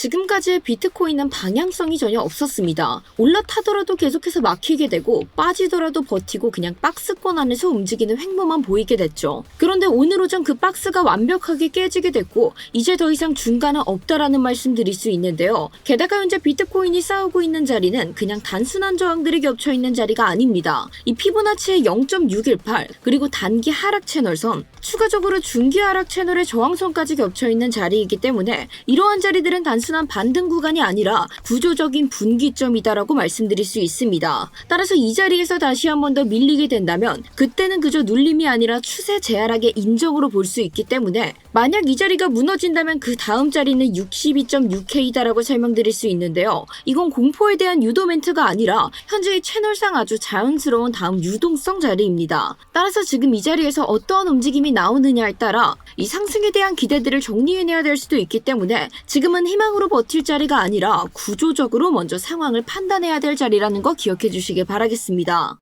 지금까지의 비트코인은 방향성이 전혀 없었습니다. 올라타더라도 계속해서 막히게 되고 빠지더라도 버티고 그냥 박스권 안에서 움직이는 횡보만 보이게 됐죠. 그런데 오늘 오전 그 박스가 완벽하게 깨지게 됐고 이제 더 이상 중간은 없다라는 말씀 드릴 수 있는데요. 게다가 현재 비트코인이 싸우고 있는 자리는 그냥 단순한 저항들이 겹쳐 있는 자리가 아닙니다. 이 피보나치의 0.618 그리고 단기 하락 채널선 추가적으로 중기 하락 채널의 저항선까지 겹쳐 있는 자리이기 때문에 이러한 자리들은 단순한 반등 구간이 아니라 구조적인 분기점이다라고 말씀드릴 수 있습니다. 따라서 이 자리에서 다시 한 번 더 밀리게 된다면 그때는 그저 눌림이 아니라 추세 재하락의 인정으로 볼 수 있기 때문에 만약 이 자리가 무너진다면 그 다음 자리는 62.6K다라고 설명드릴 수 있는데요. 이건 공포에 대한 유도 멘트가 아니라 현재의 채널상 아주 자연스러운 다음 유동성 자리입니다. 따라서 지금 이 자리에서 어떠한 움직임이 나오느냐에 따라 이 상승에 대한 기대들을 정리해내야 될 수도 있기 때문에 지금은 희망으로 버틸 자리가 아니라 구조적으로 먼저 상황을 판단해야 될 자리라는 거 기억해 주시길 바라겠습니다.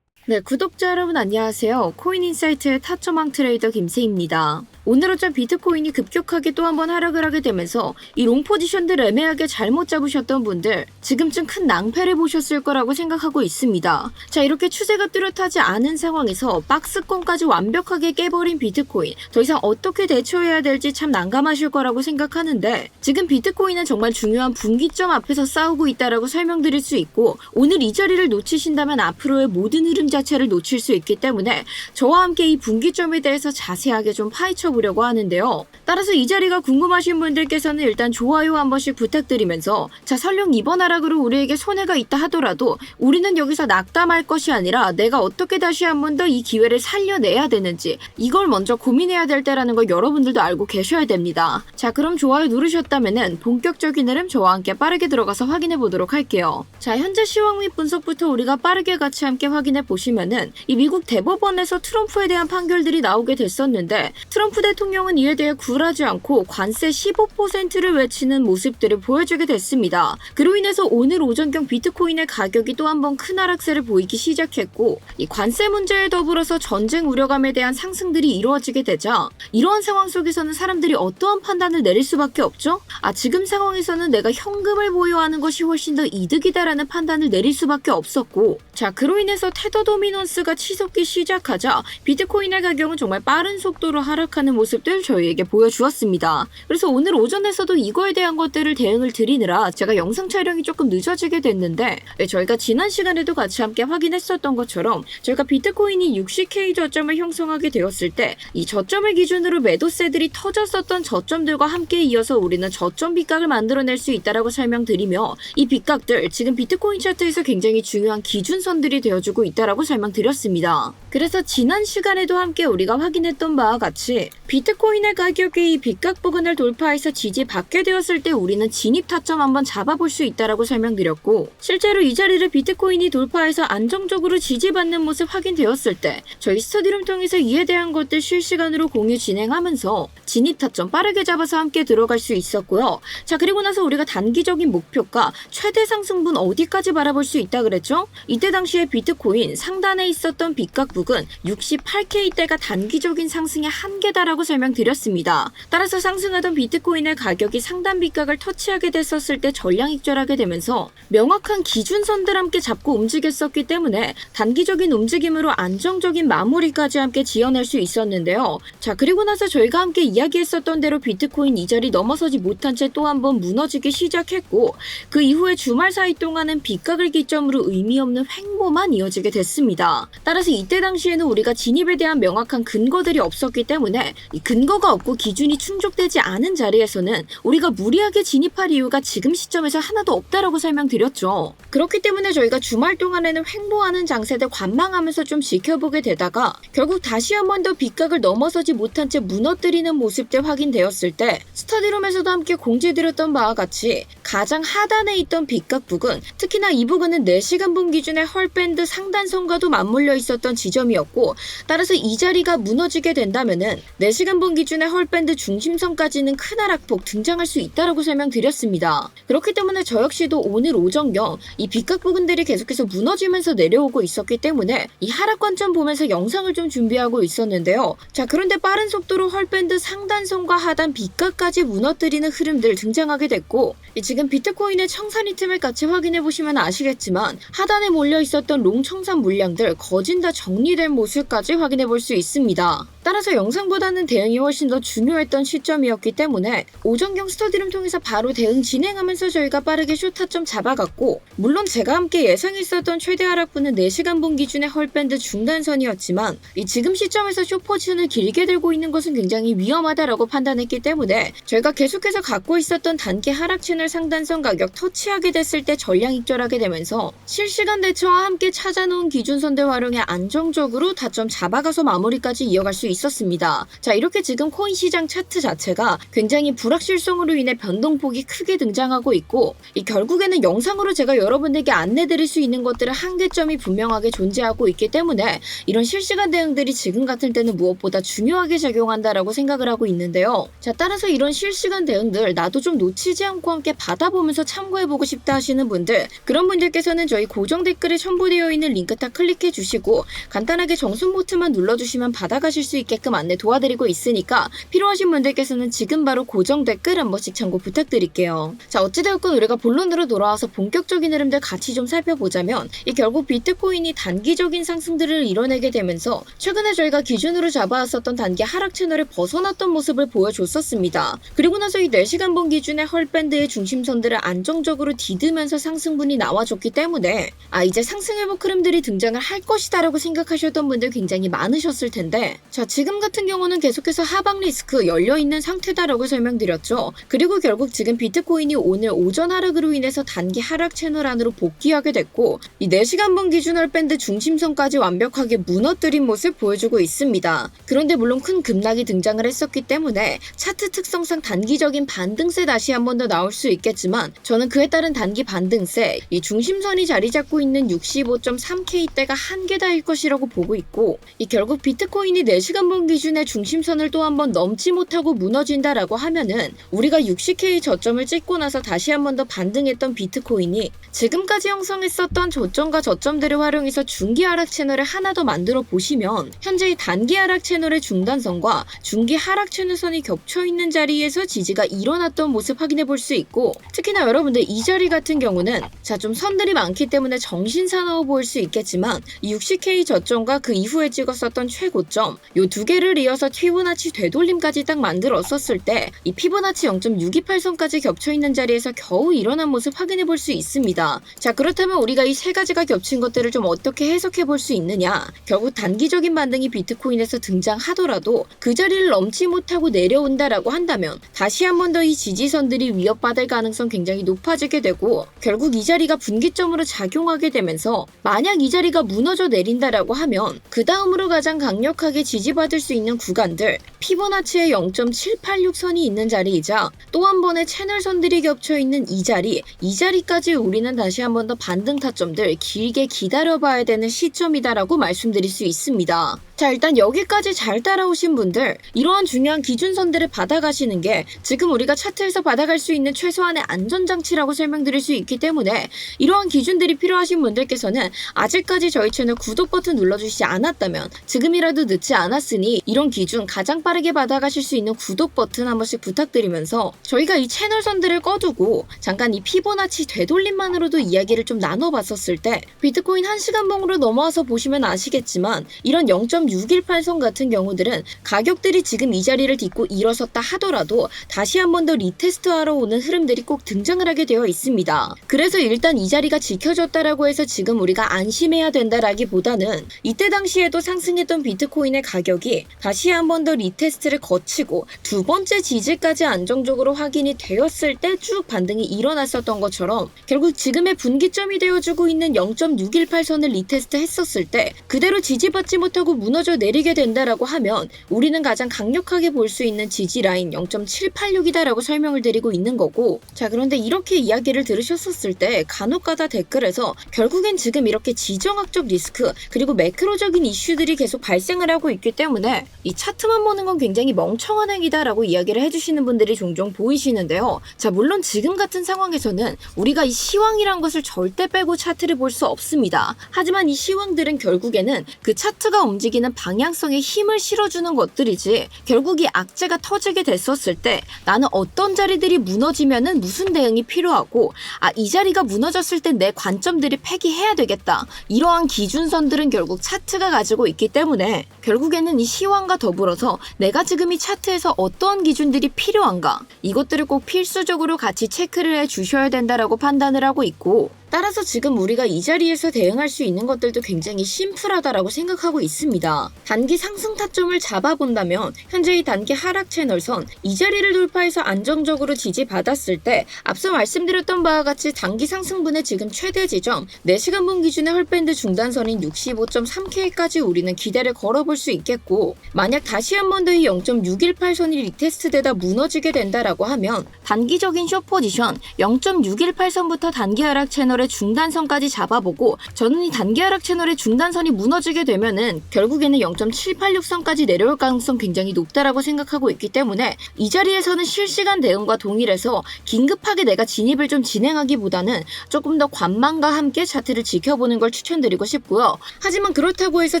네, 구독자 여러분 안녕하세요. 코인인사이트의 타점왕 트레이더 김세희입니다. 오늘 오전 비트코인이 급격하게 또 한 번 하락을 하게 되면서 이 롱 포지션들 애매하게 잘못 잡으셨던 분들 지금쯤 큰 낭패를 보셨을 거라고 생각하고 있습니다. 자, 이렇게 추세가 뚜렷하지 않은 상황에서 박스권까지 완벽하게 깨버린 비트코인 더 이상 어떻게 대처해야 될지 참 난감하실 거라고 생각하는데 지금 비트코인은 정말 중요한 분기점 앞에서 싸우고 있다라고 설명드릴 수 있고 오늘 이 자리를 놓치신다면 앞으로의 모든 흐름 자체를 놓칠 수 있기 때문에 저와 함께 이 분기점에 대해서 자세하게 좀 파헤쳐 보려고 하는데요. 따라서 이 자리가 궁금하신 분들께서는 일단 좋아요 한 번씩 부탁드리면서 자, 설령 이번 하락으로 우리에게 손해가 있다 하더라도 우리는 여기서 낙담할 것이 아니라 내가 어떻게 다시 한 번 더 이 기회를 살려내야 되는지 이걸 먼저 고민해야 될 때라는 걸 여러분들도 알고 계셔야 됩니다. 자, 그럼 좋아요 누르셨다면은 본격적인 흐름 저와 함께 빠르게 들어가서 확인해 보도록 할게요. 자, 현재 시황 및 분석부터 우리가 빠르게 같이 함께 확인해 보시면은 이 미국 대법원에서 트럼프에 대한 판결들이 나오게 됐었는데 트럼프 대통령은 이에 대해 굴하지 않고 관세 15%를 외치는 모습들을 보여주게 됐습니다. 그로 인해서 오늘 오전경 비트코인의 가격이 또 한 번 큰 하락세를 보이기 시작했고 이 관세 문제에 더불어서 전쟁 우려감에 대한 상승들이 이루어지게 되자 이러한 상황 속에서는 사람들이 어떠한 판단을 내릴 수밖에 없죠? 지금 상황에서는 내가 현금을 보유하는 것이 훨씬 더 이득이다라는 판단을 내릴 수밖에 없었고 자, 그로 인해서 테더 도미넌스가 치솟기 시작하자 비트코인의 가격은 정말 빠른 속도로 하락하는 모습들 저희에게 보여주었습니다. 그래서 오늘 오전에서도 이거에 대한 것들을 대응을 드리느라 제가 영상 촬영이 조금 늦어지게 됐는데 저희가 지난 시간에도 같이 함께 확인했었던 것처럼 저희가 비트코인이 60K 저점을 형성하게 되었을 때 이 저점을 기준으로 매도세들이 터졌었던 저점들과 함께 이어서 우리는 저점 빗각을 만들어낼 수 있다라고 설명드리며 이 빗각들 지금 비트코인 차트에서 굉장히 중요한 기준선들이 되어주고 있다라고 설명드렸습니다. 그래서 지난 시간에도 함께 우리가 확인했던 바와 같이 비트코인의 가격이 이 빗각 부근을 돌파해서 지지받게 되었을 때 우리는 진입 타점 한번 잡아볼 수 있다라고 설명드렸고 실제로 이 자리를 비트코인이 돌파해서 안정적으로 지지받는 모습 확인되었을 때 저희 스터디룸 통해서 이에 대한 것들 실시간으로 공유 진행하면서 진입 타점 빠르게 잡아서 함께 들어갈 수 있었고요. 자, 그리고 나서 우리가 단기적인 목표가 최대 상승분 어디까지 바라볼 수 있다 그랬죠? 이때 당시에 비트코인 상단에 있었던 빗각 부근 68K대가 단기적인 상승의 한계다라고 설명드렸습니다. 따라서 상승하던 비트코인의 가격이 상단 빗각을 터치하게 됐었을 때 전량 익절하게 되면서 명확한 기준선들 함께 잡고 움직였었기 때문에 단기적인 움직임으로 안정적인 마무리까지 함께 지어낼 수 있었는데요. 자, 그리고 나서 저희가 함께 이야기했었던 대로 비트코인 이 자리 넘어서지 못한 채 또 한 번 무너지기 시작했고 그 이후에 주말 사이 동안은 빗각을 기점으로 의미 없는 횡보만 이어지게 됐습니다. 따라서 이때 당시에는 우리가 진입에 대한 명확한 근거들이 없었기 때문에 이 근거가 없고 기준이 충족되지 않은 자리에서는 우리가 무리하게 진입할 이유가 지금 시점에서 하나도 없다라고 설명드렸죠. 그렇기 때문에 저희가 주말 동안에는 횡보하는 장세들 관망하면서 좀 지켜보게 되다가 결국 다시 한 번 더 빗각을 넘어서지 못한 채 무너뜨리는 모습들 확인되었을 때 스터디룸에서도 함께 공지드렸던 바와 같이 가장 하단에 있던 빗각 부근 특히나 이 부근은 4시간분 기준의 헐밴드 상단선과도 맞물려 있었던 지점이었고 따라서 이 자리가 무너지게 된다면은 4시간 본 기준의 헐밴드 중심선까지는 큰 하락폭 등장할 수 있다라고 설명드렸습니다. 그렇기 때문에 저 역시도 오늘 오전경 이 빗각 부분들이 계속해서 무너지면서 내려오고 있었기 때문에 이 하락 관점 보면서 영상을 좀 준비하고 있었는데요. 자, 그런데 빠른 속도로 헐밴드 상단선과 하단 빗각까지 무너뜨리는 흐름들 등장하게 됐고, 지금 비트코인의 청산 틈을 같이 확인해 보시면 아시겠지만 하단에 몰려 있었던 롱 청산 물량들 거진 다 정리된 모습까지 확인해 볼 수 있습니다. 따라서 영상보다는 대응이 훨씬 더 중요했던 시점이었기 때문에 오전경 스터디룸 통해서 바로 대응 진행하면서 저희가 빠르게 숏타점 잡아갔고, 물론 제가 함께 예상했었던 최대 하락분은 4시간 본 기준의 헐밴드 중단선이었지만 이 지금 시점에서 숏 포지션을 길게 들고 있는 것은 굉장히 위험하다라고 판단했기 때문에 저희가 계속해서 갖고 있었던 단기 하락 채널 상단선 가격 터치하게 됐을 때 전량 익절하게 되면서 실시간 대처와 함께 찾아놓은 기준선들 활용해 안정적으로 타점 잡아가서 마무리까지 이어갈 수 있었습니다. 자, 이렇게 지금 코인 시장 차트 자체가 굉장히 불확실성으로 인해 변동폭이 크게 등장하고 있고, 이 결국에는 영상으로 제가 여러분들께 안내드릴 수 있는 것들의 한계점이 분명하게 존재하고 있기 때문에 이런 실시간 대응들이 지금 같은 때는 무엇보다 중요하게 작용한다라고 생각을 하고 있는데요. 자, 따라서 이런 실시간 대응들 나도 좀 놓치지 않고 함께 받아보면서 참고해보고 싶다 하시는 분들, 그런 분들께서는 저희 고정 댓글에 첨부되어 있는 링크 다 클릭해 주시고 간단하게 정순 버튼만 눌러주시면 받아가실 수 있게끔 안내 도와드리고 있으니까 필요하신 분들께서는 지금 바로 고정 댓글 한 번씩 참고 부탁드릴게요. 자, 어찌되었건 우리가 본론으로 돌아와서 본격적인 흐름들 같이 좀 살펴보자면, 이 결국 비트코인이 단기적인 상승들을 이뤄내게 되면서 최근에 저희가 기준으로 잡아왔었던 단기 하락 채널을 벗어났던 모습을 보여줬었습니다. 그리고 나서 이 4시간 본 기준의 헐밴드의 중심선들을 안정적으로 디드면서 상승분이 나와줬기 때문에 이제 상승회복 흐름들이 등장을 할 것이다 라고 생각하셨던 분들 굉장히 많으셨을 텐데, 자, 지금 같은 경우는 계속해서 하방 리스크 열려있는 상태다라고 설명드렸죠. 그리고 결국 지금 비트코인이 오늘 오전 하락으로 인해서 단기 하락 채널 안으로 복귀하게 됐고, 이 4시간 본 기준 헐밴드 중심선까지 완벽하게 무너뜨린 모습 보여주고 있습니다. 그런데 물론 큰 급락이 등장을 했었기 때문에 차트 특성상 단기적인 반등세 다시 한 번 더 나올 수 있겠지만, 저는 그에 따른 단기 반등세, 이 중심선이 자리 잡고 있는 65.3K대가 한계다일 것이라고 보고 있고, 이 결국 비트코인이 4시간 본 기준의 중심선을 또 한 번 넘지 못하고 무너진다라고 하면은 우리가 60K 저점을 찍고 나서 다시 한 번 더 반등했던 비트코인이 지금까지 형성했었던 저점과 저점들을 활용해서 중기 하락 채널을 하나 더 만들어 보시면 현재 이 단기 하락 채널의 중단선과 중기 하락 채널선이 겹쳐 있는 자리에서 지지가 일어났던 모습 확인해 볼 수 있고, 특히나 여러분들 이 자리 같은 경우는 좀 선들이 많기 때문에 정신사나워 보일 수 있겠지만 60K 저점과 그 이후에 찍었었던 최고점 요 두 개를 이어서 피보나치 되돌림까지 딱 만들었었을 때 이 피보나치 0.628선까지 겹쳐 있는 자리에서 겨우 일어난 모습 확인해 볼 수 있습니다. 자, 그렇다면 우리가 이 세 가지가 겹친 것들을 좀 어떻게 해석해 볼 수 있느냐, 결국 단기적인 반등이 비트코인에서 등장하더라도 그 자리를 넘지 못하고 내려온다라고 한다면 다시 한 번 더 이 지지선들이 위협받을 가능성 굉장히 높아지게 되고, 결국 이 자리가 분기점으로 작용하게 되면서 만약 이 자리가 무너져 내린다라고 하면 그 다음으로 가장 강력하게 지지받을 수 있는 구간들, 피보나치의 0.786선이 있는 자리이자 또 한 번의 채널선들이 겹쳐 있는 이 자리까지 우리는 다시 한 번 더 반등 타점들 길게 기다려봐야 되는 시점이다라고 말씀드릴 수 있습니다. 자, 일단 여기까지 잘 따라오신 분들, 이러한 중요한 기준선들을 받아가시는 게 지금 우리가 차트에서 받아갈 수 있는 최소한의 안전장치라고 설명드릴 수 있기 때문에, 이러한 기준들이 필요하신 분들께서는 아직까지 저희 채널 구독 버튼 눌러주시지 않았다면 지금이라도 늦지 않았으니 이런 기준 가장 빠르게 받아가실 수 있는 구독 버튼 한 번씩 부탁드리면서, 저희가 이 채널선들을 꺼두고 잠깐 이 피보나치 되돌림만으로도 이야기를 좀 나눠봤었을 때, 비트코인 1시간 봉으로 넘어와서 보시면 아시겠지만 이런 0.618선 같은 경우들은 가격들이 지금 이 자리를 딛고 일어섰다 하더라도 다시 한 번 더 리테스트하러 오는 흐름들이 꼭 등장을 하게 되어 있습니다. 그래서 일단 이 자리가 지켜졌다라고 해서 지금 우리가 안심해야 된다라기보다는 이때 당시에도 상승했던 비트코인의 가격이 다시 한 번 더 리테스트를 거치고 두 번째 지지까지 안정적으로 확인이 되었을 때 쭉 반등이 일어났었던 것처럼, 결국 지금의 분기점이 되어주고 있는 0.618선을 리테스트 했었을 때 그대로 지지받지 못하고 무너져 내리게 된다라고 하면 우리는 가장 강력하게 볼 수 있는 지지 라인 0.786이다라고 설명을 드리고 있는 거고, 자 그런데 이렇게 이야기를 들으셨었을 때 간혹가다 댓글에서 결국엔 지금 이렇게 지정학적 리스크 그리고 매크로적인 이슈들이 계속 발생을 하고 있기 때문에 이 차트만 보는 건 굉장히 멍청한 행위다라고 이야기를 해주시는 분들이 종종 보이시는데요. 자 물론 지금 같은 상황에서는 우리가 이 시황이란 것을 절대 빼고 차트를 볼 수 없습니다. 하지만 이 시황들은 결국에는 그 차트가 움직이는 방향성에 힘을 실어주는 것들이지, 결국 이 악재가 터지게 됐었을 때 나는 어떤 자리들이 무너지면은 무슨 대응이 필요하고, 이 자리가 무너졌을 때 내 관점들이 폐기해야 되겠다, 이러한 기준선들은 결국 차트가 가지고 있기 때문에 결국에는 이 시황과 더불어서 내가 지금 이 차트에서 어떠한 기준들이 필요한가, 이것들을 꼭 필수적으로 같이 체크를 해 주셔야 된다라고 판단을 하고 있고, 따라서 지금 우리가 이 자리에서 대응할 수 있는 것들도 굉장히 심플하다라고 생각하고 있습니다. 단기 상승 타점을 잡아본다면 현재 이 단기 하락 채널선 이 자리를 돌파해서 안정적으로 지지받았을 때 앞서 말씀드렸던 바와 같이 단기 상승분의 지금 최대 지점 4시간분 기준의 헐밴드 중단선인 65.3K까지 우리는 기대를 걸어볼 수 있겠고, 만약 다시 한 번 더 이 0.618선이 리테스트되다 무너지게 된다라고 하면 단기적인 숏 포지션 0.618선부터 단기 하락 채널의 중단선까지 잡아보고, 저는 이 단기 하락 채널의 중단선이 무너지게 되면은 결국에는 0.786선까지 내려올 가능성 굉장히 높다라고 생각하고 있기 때문에 이 자리에서는 실시간 대응과 동일해서 긴급하게 내가 진입을 좀 진행하기보다는 조금 더 관망과 함께 차트를 지켜보는 걸 추천드리고 싶고요. 하지만 그렇다고 해서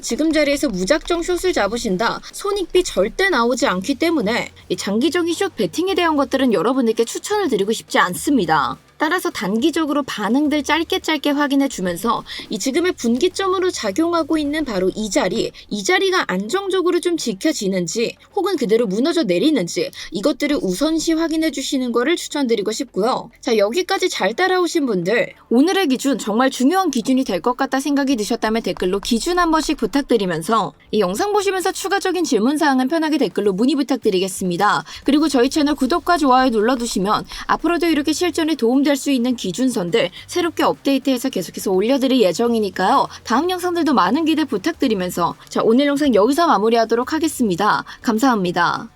지금 자리에서 무작정 숏을 잡으신다, 손익비 절대 나오지 않기 때문에 이 장기적인 숏 베팅에 대한 것들은 여러분들께 추천을 드리고 싶지 않습니다. 따라서 단기적으로 반응들 짧게 확인해주면서 이 지금의 분기점으로 작용하고 있는 바로 이 자리가 안정적으로 좀 지켜지는지 혹은 그대로 무너져 내리는지 이것들을 우선시 확인해주시는 거를 추천드리고 싶고요. 자 여기까지 잘 따라오신 분들, 오늘의 기준 정말 중요한 기준이 될 것 같다 생각이 드셨다면 댓글로 기준 한 번씩 부탁드리면서 이 영상 보시면서 추가적인 질문사항은 편하게 댓글로 문의 부탁드리겠습니다. 그리고 저희 채널 구독과 좋아요 눌러두시면 앞으로도 이렇게 실전에 도움될 수 있는 기준선들 새롭게 업데이트해서 계속해서 올려드릴 예정이니까요. 다음 영상들도 많은 기대 부탁드리면서 자 오늘 영상 여기서 마무리하도록 하겠습니다. 감사합니다.